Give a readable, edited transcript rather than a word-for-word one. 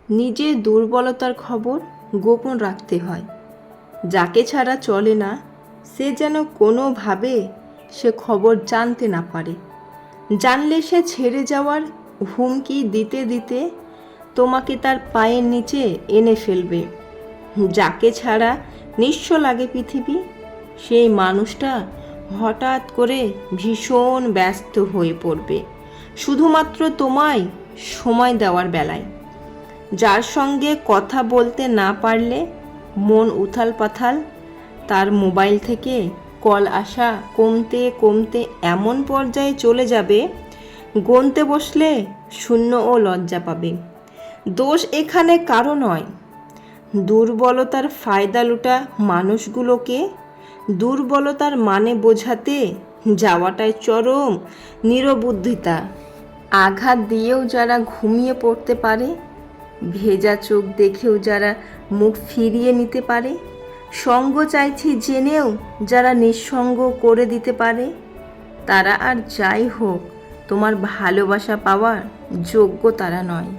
নিজের দুর্বলতার খবর গোপন রাখতে হয়। যাকে ছাড়া চলে না সে যেন কোনোভাবে সে খবর জানতে না পারে। জানলে সে ছেড়ে যাওয়ার হুমকি দিতে দিতে তোমাকে তার পায়ের নিচে এনে ফেলবে। যাকে ছাড়া নিঃস্ব লাগে পৃথিবী, সেই মানুষটা হঠাৎ করে ভীষণ ব্যস্ত হয়ে পড়বে শুধুমাত্র তোমায় সময় দেওয়ার বেলায়। যার সঙ্গে কথা বলতে না পারলে মন উথাল পাথাল, তার মোবাইল থেকে কল আসা কমতে কমতে এমন পর্যায়ে চলে যাবে, গুনতে বসলে শূন্য ও লজ্জা পাবে। দোষ এখানে কারো নয়। দুর্বলতার ফায়দা লুটা মানুষগুলোকে দুর্বলতার মানে বোঝাতে যাওয়াটাই চরম নিরবুদ্ধিতা। আঘাত দিয়েও যারা ঘুমিয়ে পড়তে পারে, ভেজা চোখ দেখেও যারা মুখ ফিরিয়ে নিতে পারে, সঙ্গ চাইছি জেনেও যারা নিঃসঙ্গ করে দিতে পারে, তারা আর যাই হোক তোমার ভালোবাসা পাওয়ার যোগ্য তারা নয়।